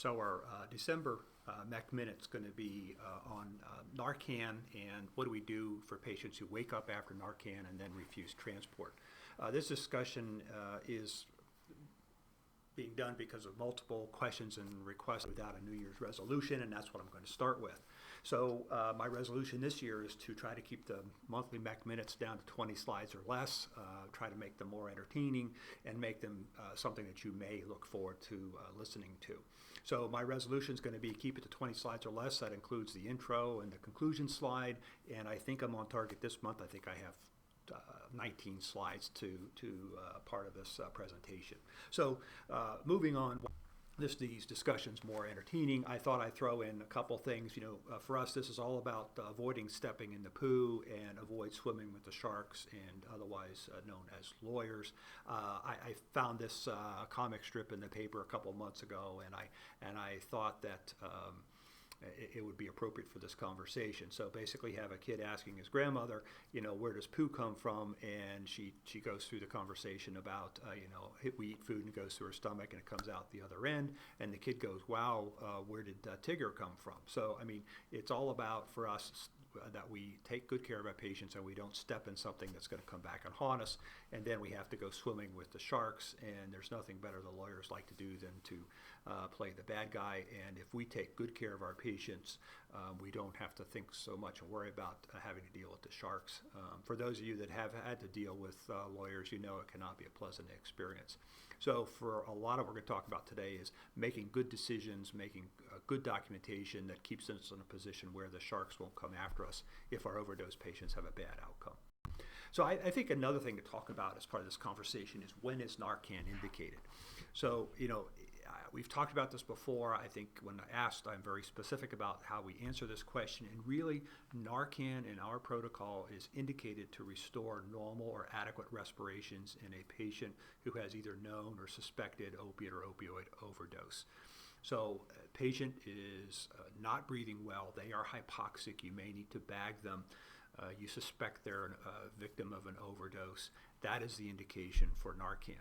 So our December MEC Minute is going to be on Narcan and what do we do for patients who wake up after Narcan and then refuse transport. This discussion is being done because of multiple questions and requests without a New Year's resolution, and that's what I'm going to start with. So my resolution this year is to try to keep the monthly MEC Minutes down to 20 slides or less, try to make them more entertaining, and make them something that you may look forward to listening to. So my resolution is going to be keep it to 20 slides or less. That includes the intro and the conclusion slide, and I think I'm on target this month. I think I have 19 slides to part of this presentation. So moving on, these discussions more entertaining. I thought I'd throw in a couple things. For us, this is all about avoiding stepping in the poo and avoid swimming with the sharks, and otherwise known as lawyers. I found this comic strip in the paper a couple months ago, and I thought that it would be appropriate for this conversation. So basically have a kid asking his grandmother, where does poo come from? And she goes through the conversation about, we eat food and it goes through her stomach and it comes out the other end. And the kid goes, wow, where did Tigger come from? So, it's all about, for us, that we take good care of our patients and we don't step in something that's going to come back and haunt us, and then we have to go swimming with the sharks, and there's nothing better the lawyers like to do than to play the bad guy. And if we take good care of our patients, we don't have to think so much and worry about having to deal with the sharks. For those of you that have had to deal with lawyers, it cannot be a pleasant experience. So for a lot of what we're going to talk about today is making good decisions, making good documentation that keeps us in a position where the sharks won't come after us if our overdose patients have a bad outcome. So I think another thing to talk about as part of this conversation is when is Narcan indicated. So, we've talked about this before. I think when asked, I'm very specific about how we answer this question. And really, Narcan in our protocol is indicated to restore normal or adequate respirations in a patient who has either known or suspected opiate or opioid overdose. So a patient is not breathing well. They are hypoxic. You may need to bag them. You suspect they're a victim of an overdose. That is the indication for Narcan.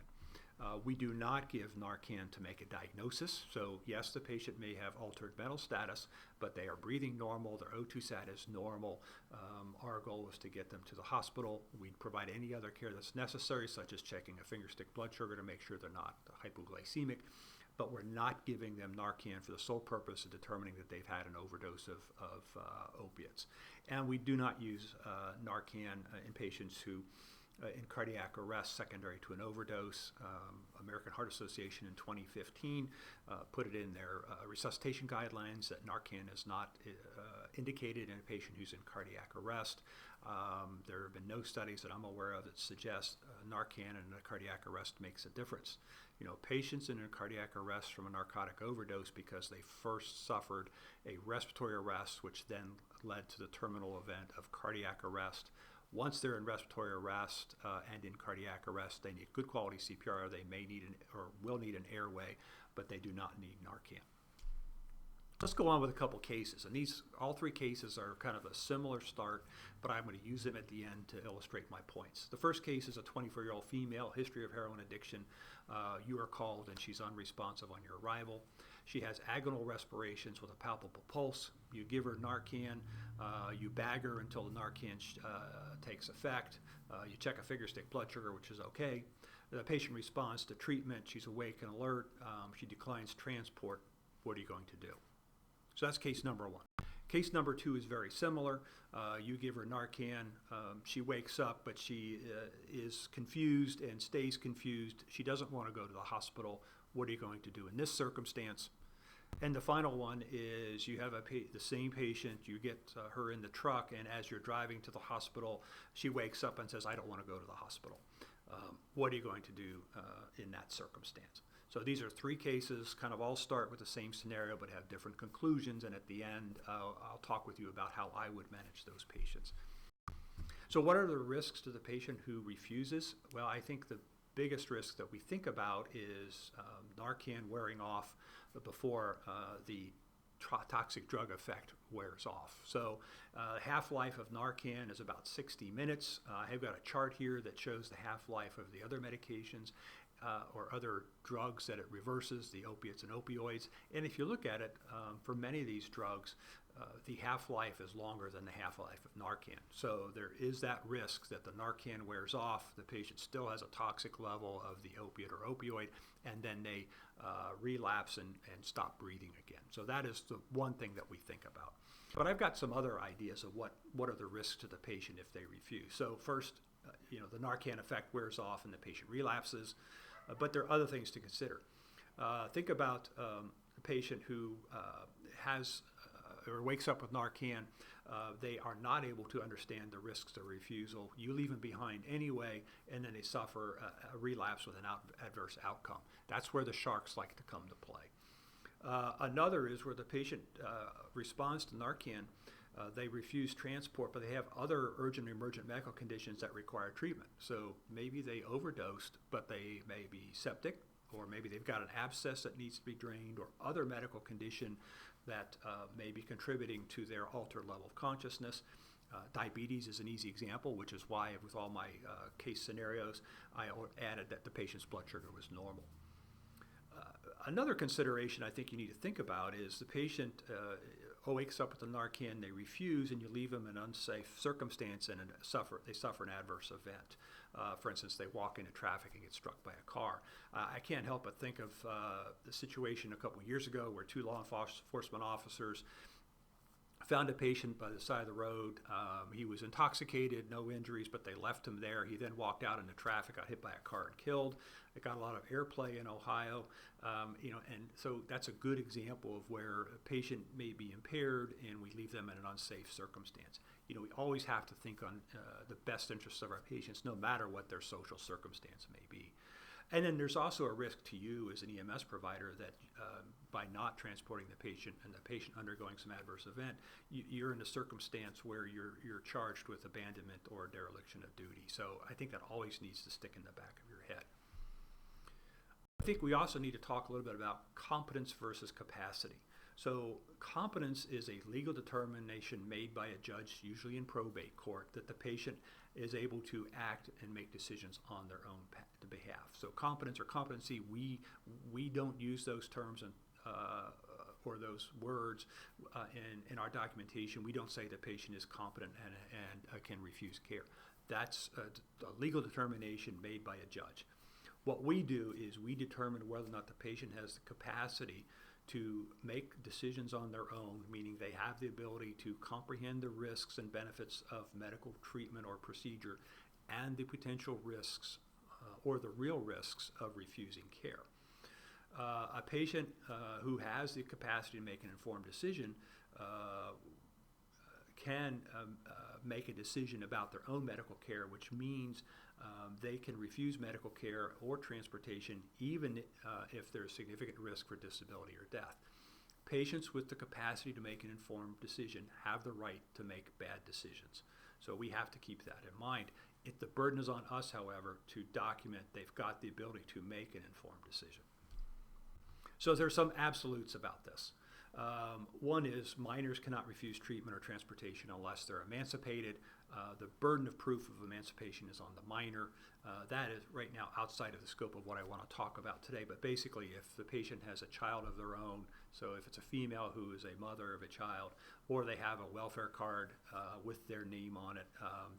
We do not give Narcan to make a diagnosis. So yes, the patient may have altered mental status, but they are breathing normal, their O2 sat is normal. Our goal is to get them to the hospital. We provide any other care that's necessary, such as checking a fingerstick blood sugar to make sure they're not hypoglycemic, but we're not giving them Narcan for the sole purpose of determining that they've had an overdose of opiates. And we do not use Narcan in patients who in cardiac arrest secondary to an overdose. American Heart Association in 2015 put it in their resuscitation guidelines that Narcan is not indicated in a patient who's in cardiac arrest. There have been no studies that I'm aware of that suggest Narcan in a cardiac arrest makes a difference. Patients in a cardiac arrest from a narcotic overdose because they first suffered a respiratory arrest, which then led to the terminal event of cardiac arrest. Once they're in respiratory arrest and in cardiac arrest, they need good quality CPR. They may need or will need an airway, but they do not need Narcan. Let's go on with a couple cases, and all three cases are kind of a similar start, but I'm going to use them at the end to illustrate my points. The first case is a 24-year-old female, history of heroin addiction. You are called and she's unresponsive on your arrival. She has agonal respirations with a palpable pulse. You give her Narcan. You bag her until the Narcan takes effect. You check a fingerstick blood sugar, which is okay. The patient responds to treatment. She's awake and alert. She declines transport. What are you going to do? So that's case number one. Case number two is very similar. You give her Narcan. She wakes up, but she is confused and stays confused. She doesn't want to go to the hospital. What are you going to do in this circumstance? And the final one is you have the same patient. You get her in the truck, and as you're driving to the hospital, she wakes up and says, I don't want to go to the hospital. What are you going to do in that circumstance? So these are three cases, kind of all start with the same scenario but have different conclusions, and at the end I'll talk with you about how I would manage those patients. So what are the risks to the patient who refuses? Well, I think the biggest risk that we think about is Narcan wearing off before the toxic drug effect wears off. So half-life of Narcan is about 60 minutes. I've got a chart here that shows the half-life of the other medications. or other drugs that it reverses, the opiates and opioids. And if you look at it, for many of these drugs, the half-life is longer than the half-life of Narcan. So there is that risk that the Narcan wears off, the patient still has a toxic level of the opiate or opioid, and then they relapse and stop breathing again. So that is the one thing that we think about. But I've got some other ideas of what are the risks to the patient if they refuse. So first, the Narcan effect wears off and the patient relapses, but there are other things to consider. Think about a patient who has or wakes up with Narcan. They are not able to understand the risks of refusal. You leave them behind anyway, and then they suffer a relapse with an adverse outcome. That's where the sharks like to come to play. Another is where the patient responds to Narcan. They refuse transport, but they have other urgent and emergent medical conditions that require treatment. So maybe they overdosed, but they may be septic, or maybe they've got an abscess that needs to be drained, or other medical condition that may be contributing to their altered level of consciousness. Diabetes is an easy example, which is why with all my case scenarios, I added that the patient's blood sugar was normal. Another consideration I think you need to think about is the patient wakes up with the Narcan, they refuse, and you leave them in an unsafe circumstance and they suffer an adverse event. For instance, they walk into traffic and get struck by a car. I can't help but think of the situation a couple years ago where two law enforcement officers found a patient by the side of the road. He was intoxicated, no injuries, but they left him there. He then walked out into traffic, got hit by a car and killed. It got a lot of airplay in Ohio, and so that's a good example of where a patient may be impaired and we leave them in an unsafe circumstance. We always have to think on the best interests of our patients, no matter what their social circumstance may be. And then there's also a risk to you as an EMS provider that by not transporting the patient and the patient undergoing some adverse event, you're in a circumstance where you're charged with abandonment or dereliction of duty. So I think that always needs to stick in the back of your head. I think we also need to talk a little bit about competence versus capacity. So competence is a legal determination made by a judge, usually in probate court, that the patient is able to act and make decisions on their own behalf. So competence or competency, we don't use those terms or those words in our documentation. We don't say the patient is competent and can refuse care. That's a legal determination made by a judge. What we do is we determine whether or not the patient has the capacity to make decisions on their own, meaning they have the ability to comprehend the risks and benefits of medical treatment or procedure and the potential risks or the real risks of refusing care. A patient who has the capacity to make an informed decision can make a decision about their own medical care, which means they can refuse medical care or transportation even if there's significant risk for disability or death. Patients with the capacity to make an informed decision have the right to make bad decisions. So we have to keep that in mind. The burden is on us, however, to document they've got the ability to make an informed decision. So there's some absolutes about this. One is minors cannot refuse treatment or transportation unless they're emancipated. The burden of proof of emancipation is on the minor. That is right now outside of the scope of what I want to talk about today, but basically if the patient has a child of their own, so if it's a female who is a mother of a child, or they have a welfare card with their name on it,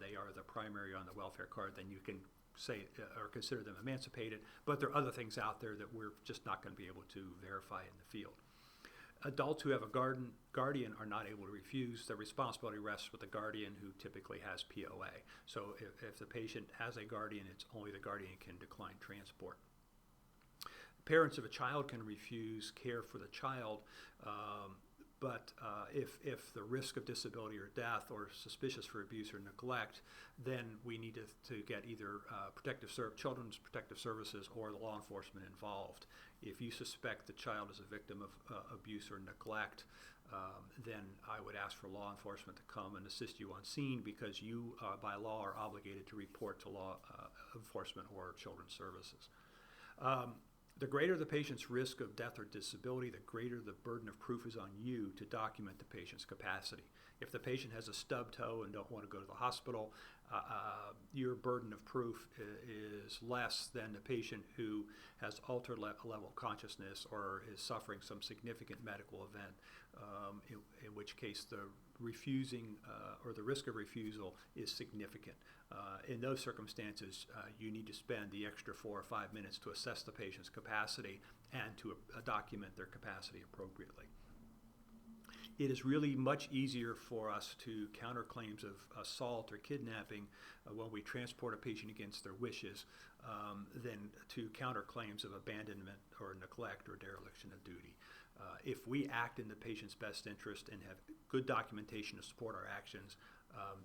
they are the primary on the welfare card, then you can say or consider them emancipated, but there are other things out there that we're just not going to be able to verify in the field. Adults who have a guardian are not able to refuse. The responsibility rests with the guardian, who typically has POA. So if the patient has a guardian, it's only the guardian can decline transport. Parents of a child can refuse care for the child, but if the risk of disability or death or suspicious for abuse or neglect, then we need to get either Children's Protective Services or the law enforcement involved. If you suspect the child is a victim of abuse or neglect, then I would ask for law enforcement to come and assist you on scene, because you, by law, are obligated to report to law enforcement or Children's Services. The greater the patient's risk of death or disability, the greater the burden of proof is on you to document the patient's capacity. If the patient has a stub toe and don't want to go to the hospital, your burden of proof is less than the patient who has altered level of consciousness or is suffering some significant medical event, in which case the refusing or the risk of refusal is significant. In those circumstances, you need to spend the extra 4 or 5 minutes to assess the patient's capacity and to document their capacity appropriately. It is really much easier for us to counter claims of assault or kidnapping when we transport a patient against their wishes than to counter claims of abandonment or neglect or dereliction of duty. If we act in the patient's best interest and have good documentation to support our actions,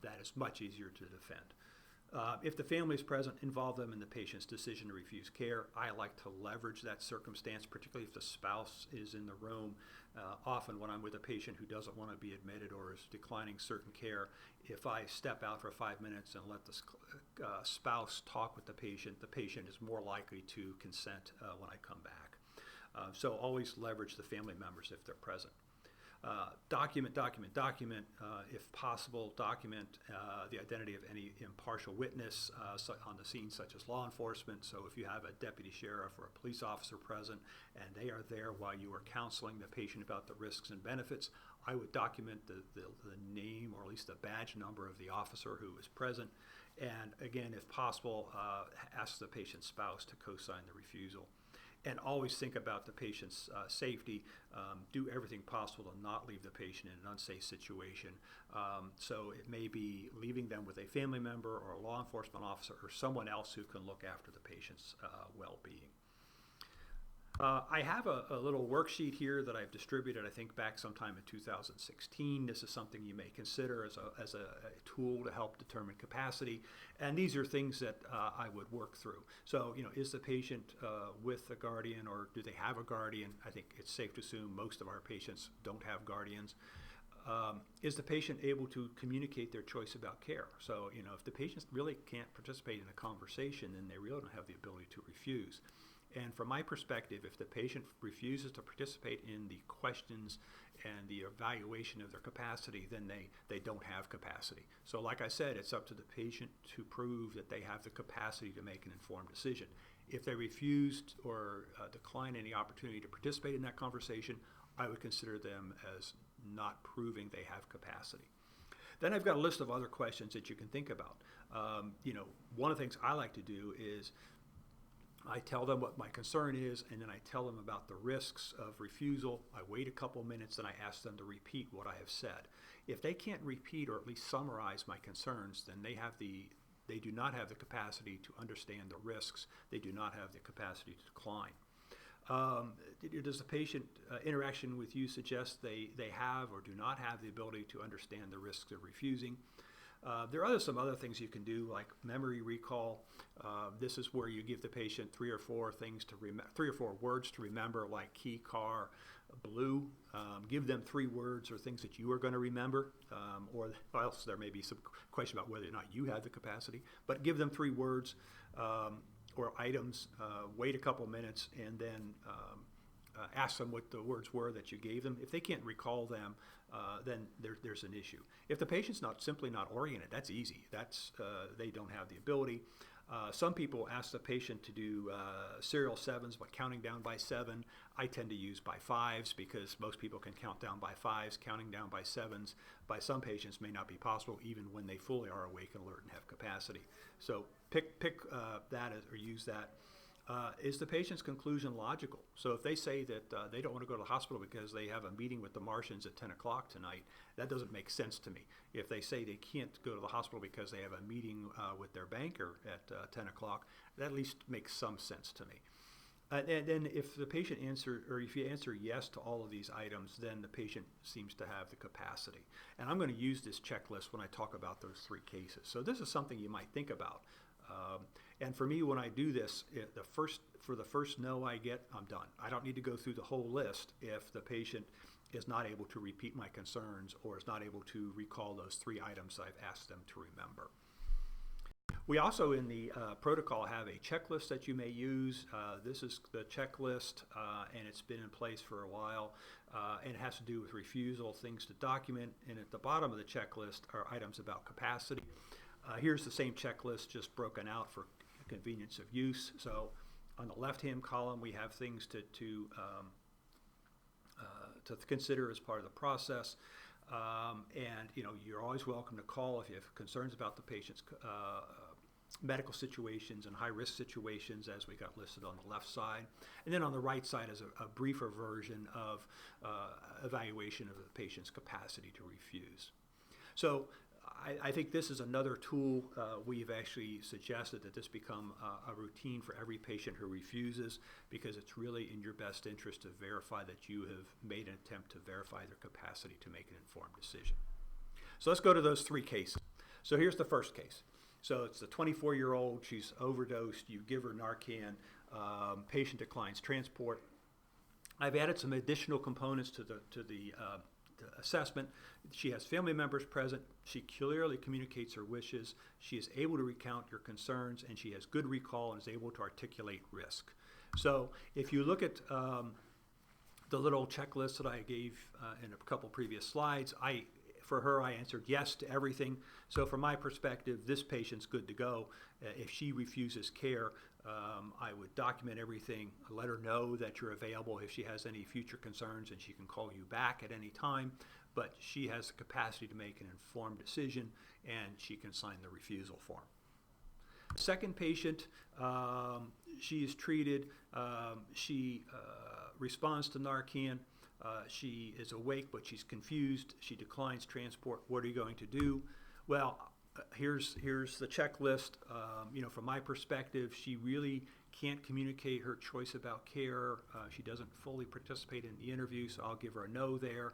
that is much easier to defend. If the family is present, involve them in the patient's decision to refuse care. I like to leverage that circumstance, particularly if the spouse is in the room. Often when I'm with a patient who doesn't want to be admitted or is declining certain care, if I step out for 5 minutes and let the spouse talk with the patient is more likely to consent when I come back. So always leverage the family members if they're present. Document. If possible, document the identity of any impartial witness on the scene, such as law enforcement. So if you have a deputy sheriff or a police officer present and they are there while you are counseling the patient about the risks and benefits, I would document the name or at least the badge number of the officer who is present. And again, if possible, ask the patient's spouse to co-sign the refusal. And always think about the patient's safety. Do everything possible to not leave the patient in an unsafe situation. So it may be leaving them with a family member or a law enforcement officer or someone else who can look after the patient's well-being. I have a little worksheet here that I've distributed, I think, back sometime in 2016. This is something you may consider as a tool to help determine capacity. And these are things that I would work through. So, is the patient with a guardian or do they have a guardian? I think it's safe to assume most of our patients don't have guardians. Is the patient able to communicate their choice about care? So, if the patient really can't participate in a conversation, then they really don't have the ability to refuse. And from my perspective, if the patient refuses to participate in the questions and the evaluation of their capacity, then they don't have capacity. So like I said, it's up to the patient to prove that they have the capacity to make an informed decision. If they refused or decline any opportunity to participate in that conversation, I would consider them as not proving they have capacity. Then I've got a list of other questions that you can think about. One of the things I like to do is I tell them what my concern is, and then I tell them about the risks of refusal. I wait a couple minutes, and I ask them to repeat what I have said. If they can't repeat or at least summarize my concerns, then they do not have the capacity to understand the risks. They do not have the capacity to decline. Does the patient interaction with you suggest they have or do not have the ability to understand the risks of refusing? There are some other things you can do, like memory recall. This is where you give the patient 3 or 4 words to remember, like key, car, blue. Give them 3 words or things that you are going to remember, or else there may be some question about whether or not you have the capacity. But give them 3 words or items. Wait a couple minutes, and then ask them what the words were that you gave them. If they can't recall them, then there's an issue. If the patient's simply not oriented, that's easy. They don't have the ability. Some people ask the patient to do serial 7s, but counting down by 7. I tend to use by 5s because most people can count down by 5s. Counting down by 7s by some patients may not be possible even when they fully are awake and alert and have capacity. So pick that or use that. Is the patient's conclusion logical? So if they say that they don't want to go to the hospital because they have a meeting with the Martians at 10 o'clock tonight, that doesn't make sense to me. If they say they can't go to the hospital because they have a meeting with their banker at 10 o'clock, that at least makes some sense to me. And then if the patient if you answer yes to all of these items, then the patient seems to have the capacity. And I'm going to use this checklist when I talk about those 3 cases. So this is something you might think about. And for me, when I do this, for the first no I get, I'm done. I don't need to go through the whole list if the patient is not able to repeat my concerns or is not able to recall those 3 items I've asked them to remember. We also in the protocol have a checklist that you may use. This is the checklist, and it's been in place for a while, and it has to do with refusal, things to document, and at the bottom of the checklist are items about capacity. Here's the same checklist, just broken out for convenience of use. So on the left-hand column, we have things to consider as part of the process. And you're always welcome to call if you have concerns about the patient's medical situations and high-risk situations, as we got listed on the left side. And then on the right side is a briefer version of evaluation of the patient's capacity to refuse. So I think this is another tool. We've actually suggested that this become a routine for every patient who refuses, because it's really in your best interest to verify that you have made an attempt to verify their capacity to make an informed decision. So let's go to those three cases. So here's the first case. So it's a 24-year-old, she's overdosed, you give her Narcan, patient declines transport. I've added some additional components to the assessment. She has family members present, she clearly communicates her wishes, she is able to recount your concerns, and she has good recall and is able to articulate risk. So if you look at the little checklist that I gave in a couple previous slides, for her, I answered yes to everything. So from my perspective, this patient's good to go. If she refuses care, I would document everything, let her know that you're available if she has any future concerns, and she can call you back at any time. But she has the capacity to make an informed decision, and she can sign the refusal form. Second patient, she is treated. She responds to Narcan. She is awake, but she's confused. She declines transport. What are you going to do? Well, here's the checklist. From my perspective, she really can't communicate her choice about care. She doesn't fully participate in the interview, so I'll give her a no there.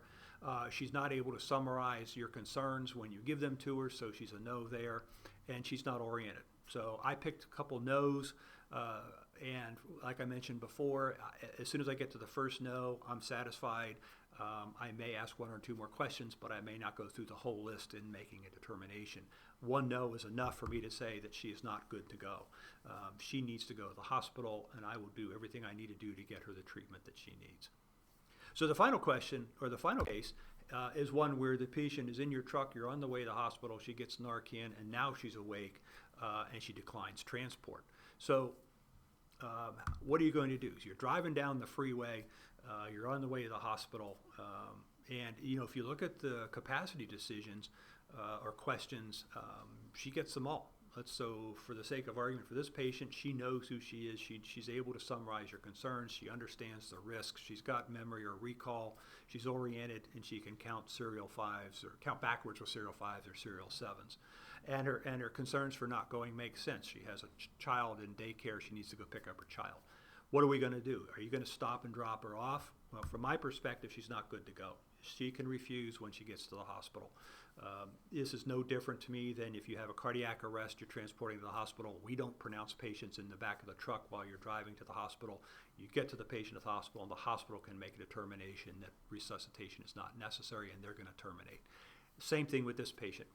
She's not able to summarize your concerns when you give them to her, so she's a no there. And she's not oriented. So I picked a couple no's. And like I mentioned before, as soon as I get to the first no, I'm satisfied. I may ask one or two more questions, but I may not go through the whole list in making a determination. One no is enough for me to say that she is not good to go. She needs to go to the hospital, and I will do everything I need to do to get her the treatment that she needs. So the final question, or the final case, is one where the patient is in your truck, you're on the way to the hospital, she gets Narcan, and now she's awake, and she declines transport. So what are you going to do? So you're driving down the freeway, you're on the way to the hospital, and if you look at the capacity decisions or questions, she gets them all. So for the sake of argument for this patient, she knows who she is. She's able to summarize your concerns. She understands the risks. She's got memory or recall. She's oriented, and she can count serial fives, or count backwards with serial fives or serial sevens. And her concerns for not going make sense. She has a child in daycare. She needs to go pick up her child. What are we going to do? Are you going to stop and drop her off? Well, from my perspective, she's not good to go. She can refuse when she gets to the hospital. This is no different to me than if you have a cardiac arrest, you're transporting to the hospital. We don't pronounce patients in the back of the truck while you're driving to the hospital. You get to the patient at the hospital, and the hospital can make a determination that resuscitation is not necessary, and they're going to terminate. Same thing with this patient.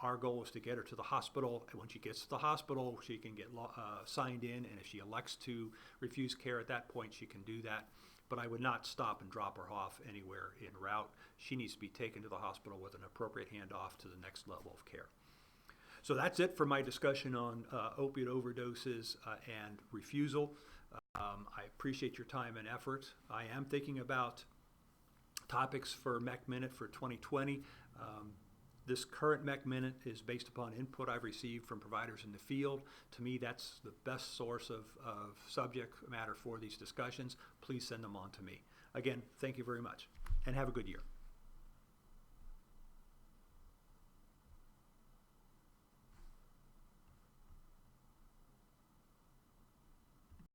Our goal is to get her to the hospital, and when she gets to the hospital, she can get signed in, and if she elects to refuse care at that point, she can do that. But I would not stop and drop her off anywhere en route. She needs to be taken to the hospital with an appropriate handoff to the next level of care. So that's it for my discussion on opiate overdoses and refusal. I appreciate your time and effort. I am thinking about topics for MEC Minute for 2020. This current MEC Minute is based upon input I've received from providers in the field. To me, that's the best source of subject matter for these discussions. Please send them on to me. Again, thank you very much, and have a good year.